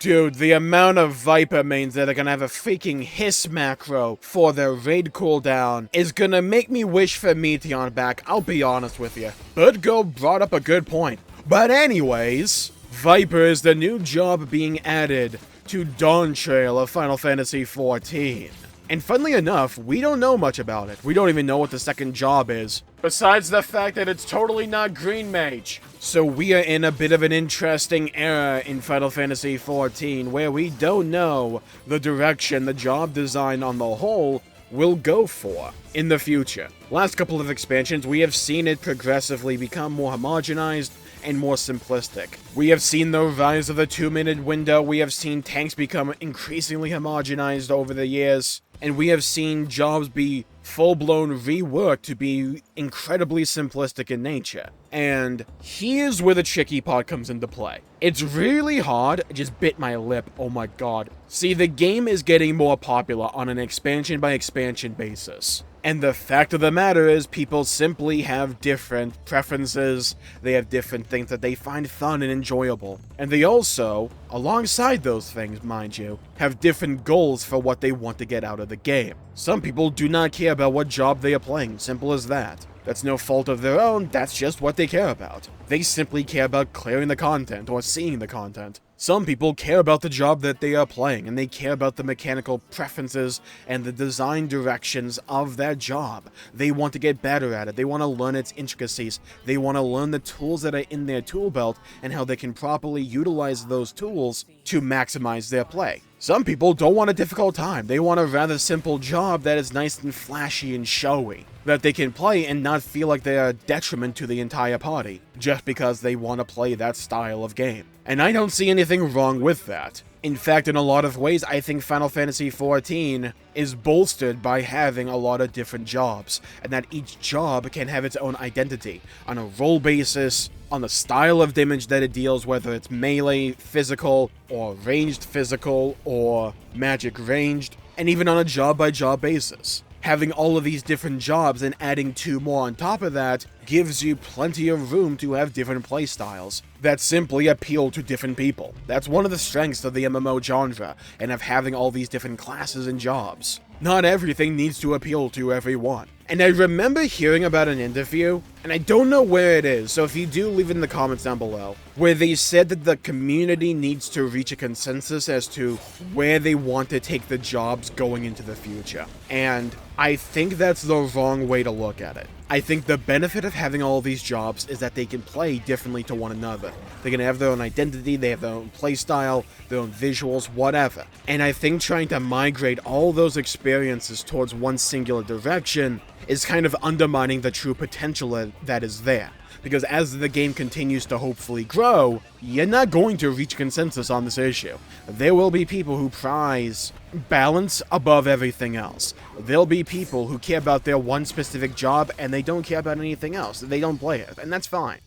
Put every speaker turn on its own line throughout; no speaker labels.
Dude, the amount of Viper mains that are gonna have a freaking hiss macro for their raid cooldown is gonna make me wish for Meteon back, I'll be honest with you. Birdgirl brought up a good point. But anyways, Viper is the new job being added to Dawntrail of Final Fantasy XIV. And funnily enough, we don't know much about it. We don't even know what the second job is, besides the fact that it's totally not Green Mage. So we are in a bit of an interesting era in Final Fantasy XIV where we don't know the direction the job design on the whole will go for in the future. Last couple of expansions, we have seen it progressively become more homogenized and more simplistic. We have seen the rise of the 2-minute window, we have seen tanks become increasingly homogenized over the years, and we have seen jobs be full-blown reworked to be incredibly simplistic in nature. And here's where the tricky part comes into play. It's really hard, I just bit my lip, oh my god. See, the game is getting more popular on an expansion by expansion basis. And the fact of the matter is, people simply have different preferences, they have different things that they find fun and enjoyable. And they also, alongside those things, mind you, have different goals for what they want to get out of the game. Some people do not care about what job they are playing, simple as that. That's no fault of their own, that's just what they care about. They simply care about clearing the content or seeing the content. Some people care about the job that they are playing, and they care about the mechanical preferences and the design directions of that job. They want to get better at it, they want to learn its intricacies, they want to learn the tools that are in their tool belt and how they can properly utilize those tools to maximize their play. Some people don't want a difficult time, they want a rather simple job that is nice and flashy and showy, that they can play and not feel like they are a detriment to the entire party, just because they want to play that style of game. And I don't see anything wrong with that. In fact, in a lot of ways, I think Final Fantasy XIV is bolstered by having a lot of different jobs, and that each job can have its own identity, on a role basis, on the style of damage that it deals, whether it's melee physical, or ranged physical, or magic ranged, and even on a job-by-job basis. Having all of these different jobs and adding 2 more on top of that gives you plenty of room to have different playstyles that simply appeal to different people. That's one of the strengths of the MMO genre, and of having all these different classes and jobs. Not everything needs to appeal to everyone. And I remember hearing about an interview, and I don't know where it is, so if you do, leave it in the comments down below, where they said that the community needs to reach a consensus as to where they want to take the jobs going into the future. And I think that's the wrong way to look at it. I think the benefit of having all these jobs is that they can play differently to one another. They can have their own identity, they have their own playstyle, their own visuals, whatever. And I think trying to migrate all those experiences towards one singular direction is kind of undermining the true potential that is there. Because as the game continues to hopefully grow, you're not going to reach consensus on this issue. There will be people who prize balance above everything else. There'll be people who care about their one specific job and they don't care about anything else. They don't play it, and that's fine.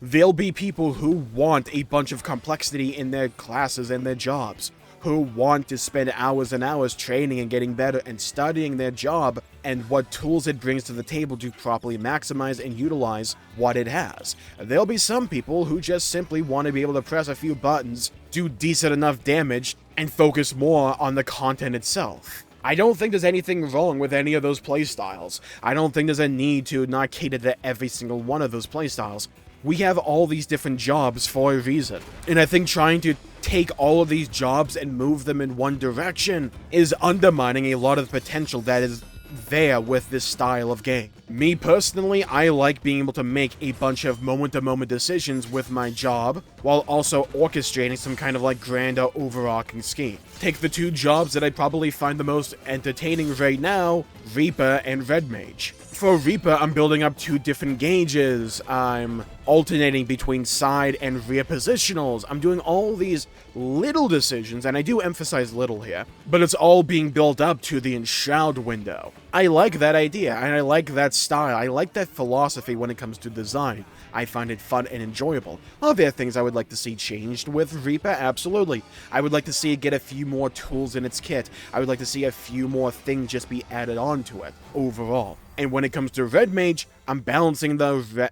There'll be people who want a bunch of complexity in their classes and their jobs, who want to spend hours and hours training and getting better and studying their job and what tools it brings to the table to properly maximize and utilize what it has. There'll be some people who just simply want to be able to press a few buttons, do decent enough damage, and focus more on the content itself. I don't think there's anything wrong with any of those playstyles. I don't think there's a need to not cater to every single one of those playstyles. We have all these different jobs for a reason, and I think trying to take all of these jobs and move them in one direction is undermining a lot of the potential that is there with this style of game. Me personally, I like being able to make a bunch of moment-to-moment decisions with my job, while also orchestrating some kind of like grander overarching scheme. Take the 2 jobs that I probably find the most entertaining right now, Reaper and Red Mage. For Reaper, I'm building up 2 different gauges, I'm alternating between side and rear positionals, I'm doing all these little decisions, and I do emphasize little here, but it's all being built up to the Enshroud window. I like that idea, and I like that style, I like that philosophy when it comes to design. I find it fun and enjoyable. Are there things I would like to see changed with Reaper? Absolutely. I would like to see it get a few more tools in its kit. I would like to see a few more things just be added onto it, overall. And when it comes to Red Mage, I'm balancing the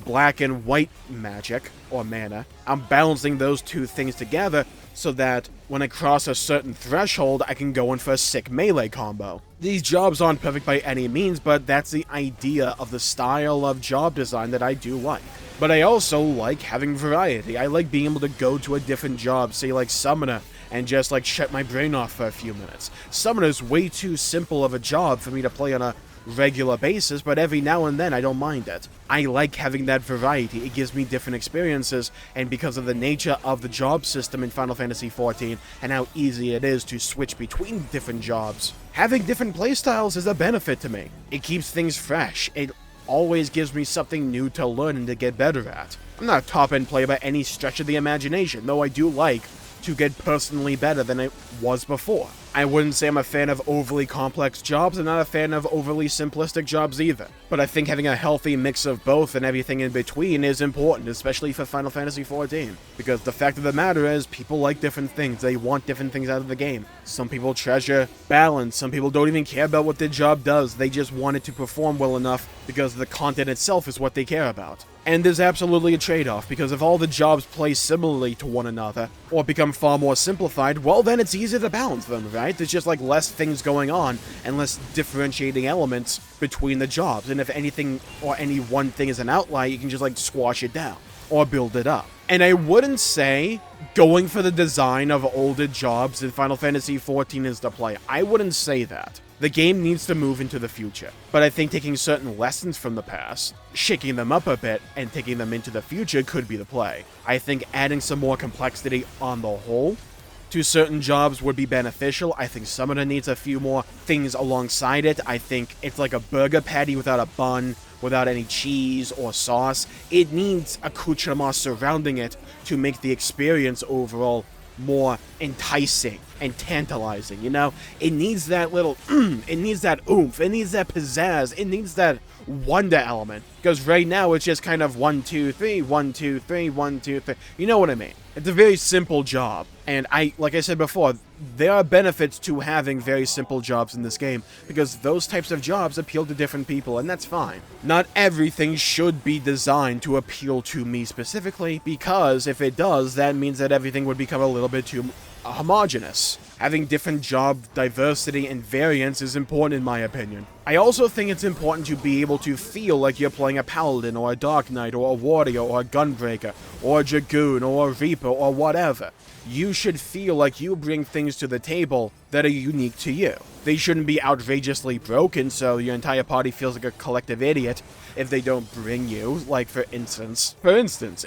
black and white magic, or mana. I'm balancing those 2 things together so that when I cross a certain threshold, I can go in for a sick melee combo. These jobs aren't perfect by any means, but that's the idea of the style of job design that I do like. But I also like having variety. I like being able to go to a different job, say like Summoner, and just like shut my brain off for a few minutes. Summoner's way too simple of a job for me to play on a regular basis, but every now and then I don't mind it. I like having that variety. It gives me different experiences, and because of the nature of the job system in Final Fantasy XIV and how easy it is to switch between different jobs, having different playstyles is a benefit to me. It keeps things fresh. It always gives me something new to learn and to get better at. I'm not a top-end player by any stretch of the imagination, though I do like to get personally better than it was before. I wouldn't say I'm a fan of overly complex jobs, and not a fan of overly simplistic jobs either. But I think having a healthy mix of both and everything in between is important, especially for Final Fantasy XIV. Because the fact of the matter is, people like different things. They want different things out of the game. Some people treasure balance. Some people don't even care about what their job does. They just want it to perform well enough because the content itself is what they care about. And there's absolutely a trade-off, because if all the jobs play similarly to one another, or become far more simplified, well then it's easier to balance them, right? There's just like less things going on, and less differentiating elements between the jobs, and if anything or any one thing is an outlier, you can just like squash it down, or build it up. And I wouldn't say going for the design of older jobs in Final Fantasy XIV is the play. I wouldn't say that. The game needs to move into the future, but I think taking certain lessons from the past, shaking them up a bit, and taking them into the future could be the play. I think adding some more complexity on the whole to certain jobs would be beneficial. I think Summoner needs a few more things alongside it. I think it's like a burger patty without a bun, without any cheese or sauce. It needs accoutrements surrounding it to make the experience overall more enticing and tantalizing, you know? It needs that little it needs that oomph, it needs that pizzazz, it needs that wonder element. Because right now it's just kind of 1, 2, 3, 1, 2, 3, 1, 2, 3. You know what I mean? It's a very simple job. And like I said before, there are benefits to having very simple jobs in this game, because those types of jobs appeal to different people, and that's fine. Not everything should be designed to appeal to me specifically, because if it does, that means that everything would become a little bit too homogeneous. Having different job diversity and variance is important in my opinion. I also think it's important to be able to feel like you're playing a Paladin, or a Dark Knight, or a Warrior, or a Gunbreaker, or a Dragoon, or a Reaper, or whatever. You should feel like you bring things to the table that are unique to you. They shouldn't be outrageously broken so your entire party feels like a collective idiot if they don't bring you. Like, for instance,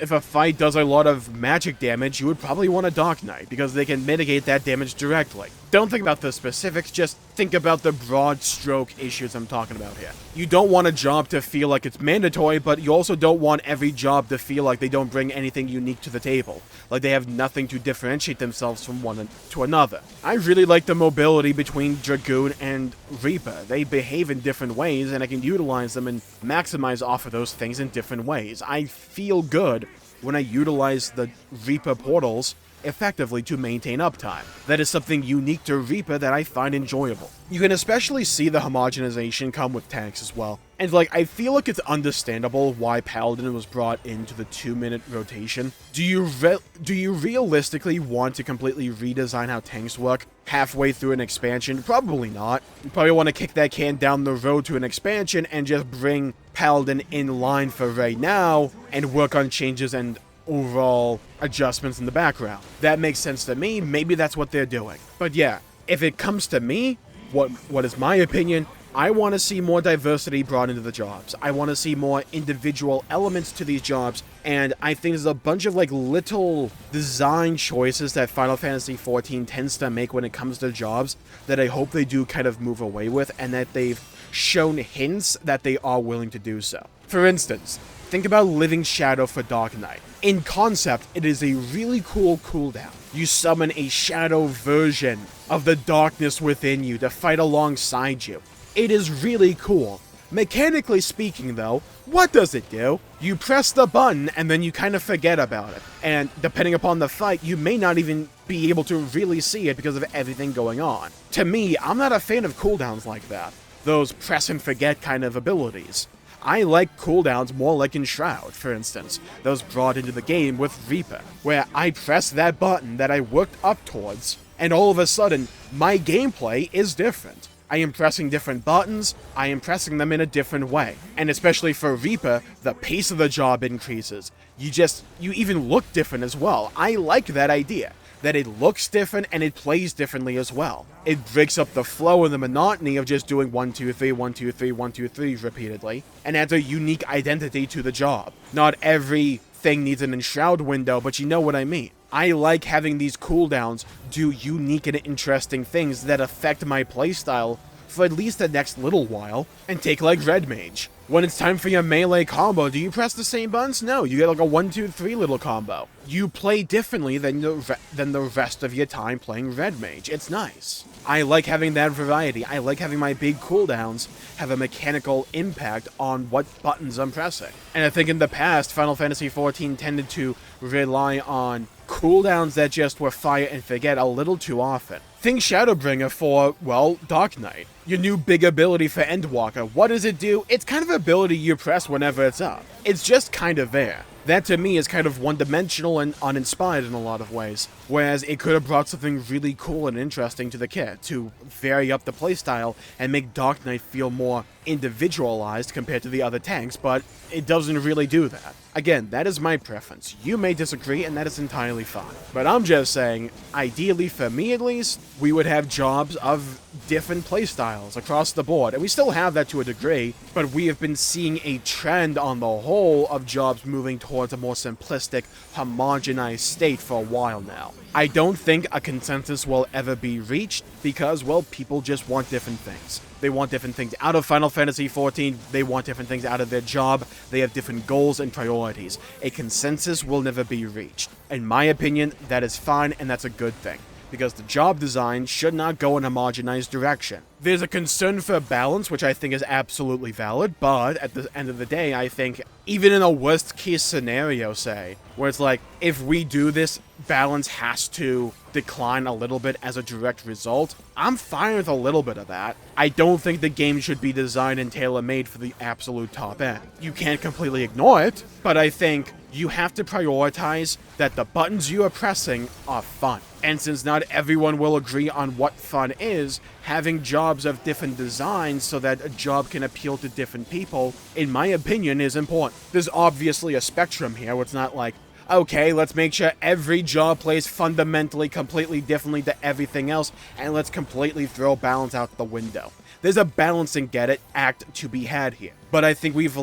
if a fight does a lot of magic damage, you would probably want a Dark Knight, because they can mitigate that damage directly. Don't think about the specifics, just think about the broad stroke issues I'm talking about here. You don't want a job to feel like it's mandatory, but you also don't want every job to feel like they don't bring anything unique to the table, like they have nothing to differentiate themselves from one to another. I really like the mobility between Dragoon and Reaper. They behave in different ways, and I can utilize them and maximize off of those things in different ways. I feel good when I utilize the Reaper portals effectively to maintain uptime. That is something unique to Reaper that I find enjoyable. You can especially see the homogenization come with tanks as well. And like, I feel like it's understandable why Paladin was brought into the 2-minute rotation. Do you realistically want to completely redesign how tanks work halfway through an expansion? Probably not. You probably want to kick that can down the road to an expansion and just bring Paladin in line for right now and work on changes and overall adjustments in the background. That makes sense to me. Maybe that's what they're doing. But yeah, if it comes to me, what is my opinion, I want to see more diversity brought into the jobs. I want to see more individual elements to these jobs, and I think there's a bunch of like little design choices that Final Fantasy XIV tends to make when it comes to jobs that I hope they do kind of move away with, and that they've shown hints that they are willing to do so. For instance, think about Living Shadow for Dark Knight. In concept, it is a really cool cooldown. You summon a shadow version of the darkness within you to fight alongside you. It is really cool. Mechanically speaking though, what does it do? You press the button and then you kind of forget about it. And depending upon the fight, you may not even be able to really see it because of everything going on. To me, I'm not a fan of cooldowns like that. Those press and forget kind of abilities. I like cooldowns more like in Shroud, for instance, those brought into the game with Reaper, where I press that button that I worked up towards, and all of a sudden, my gameplay is different. I am pressing different buttons, I am pressing them in a different way. And especially for Reaper, the pace of the job increases. You even look different as well. I like that idea, that it looks different and it plays differently as well. It breaks up the flow and the monotony of just doing 1, 2, 3, 1, 2, 3, 1, 2, 3 repeatedly, and adds a unique identity to the job. Not everything needs an enshroud window, but you know what I mean. I like having these cooldowns do unique and interesting things that affect my playstyle for at least the next little while. And take like Red Mage. When it's time for your melee combo, do you press the same buttons? No, you get like a 1, 2, 3 little combo. You play differently than the rest of your time playing Red Mage. It's nice. I like having that variety. I like having my big cooldowns have a mechanical impact on what buttons I'm pressing. And I think in the past, Final Fantasy XIV tended to rely on cooldowns that just were fire and forget a little too often. Think Shadowbringer for, well, Dark Knight. Your new big ability for Endwalker. What does it do? It's kind of an ability you press whenever it's up. It's just kind of there. That to me is kind of one-dimensional and uninspired in a lot of ways, whereas it could have brought something really cool and interesting to the kit to vary up the playstyle and make Dark Knight feel more individualized compared to the other tanks, but it doesn't really do that. Again, that is my preference. You may disagree, and that is entirely fine. But I'm just saying, ideally, for me at least, we would have jobs of different playstyles across the board, and we still have that to a degree, but we have been seeing a trend on the whole of jobs moving towards a more simplistic, homogenized state for a while now. I don't think a consensus will ever be reached because, well, people just want different things. They want different things out of Final Fantasy XIV, they want different things out of their job, they have different goals and priorities. A consensus will never be reached. In my opinion, that is fine and that's a good thing, because the job design should not go in a homogenized direction. There's a concern for balance, which I think is absolutely valid, but at the end of the day, I think even in a worst case scenario, say, where it's like, if we do this, balance has to decline a little bit as a direct result, I'm fine with a little bit of that. I don't think the game should be designed and tailor-made for the absolute top end. You can't completely ignore it, but I think you have to prioritize that the buttons you are pressing are fun. And since not everyone will agree on what fun is, having jobs of different designs so that a job can appeal to different people, in my opinion, is important. There's obviously a spectrum here where it's not like, okay, let's make sure every job plays fundamentally completely differently to everything else, and let's completely throw balance out the window. There's a balancing act to be had here. But I think we've,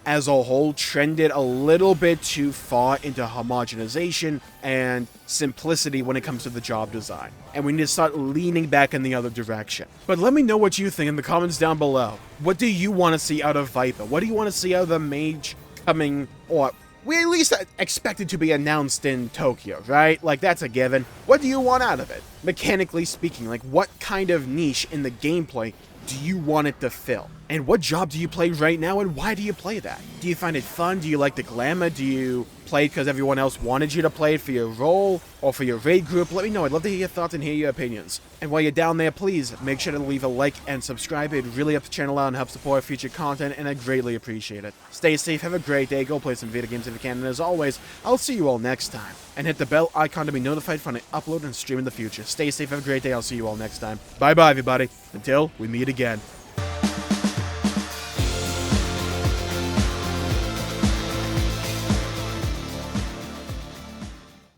as a whole, trended a little bit too far into homogenization and simplicity when it comes to the job design. And we need to start leaning back in the other direction. But let me know what you think in the comments down below. What do you want to see out of Viper? What do you want to see out of the mage coming, or we at least expect it to be announced in Tokyo, right? Like, that's a given. What do you want out of it? Mechanically speaking, like, what kind of niche in the gameplay do you want it to fill? And what job do you play right now, and why do you play that? Do you find it fun? Do you like the glamour? Do you play it because everyone else wanted you to play it for your role or for your raid group? Let me know. I'd love to hear your thoughts and hear your opinions. And while you're down there, please make sure to leave a like and subscribe. It really helps the channel out and helps support future content, and I greatly appreciate it. Stay safe, have a great day, go play some video games if you can, and as always, I'll see you all next time. And hit the bell icon to be notified when I upload and stream in the future. Stay safe, have a great day, I'll see you all next time. Bye-bye, everybody. Until we meet again.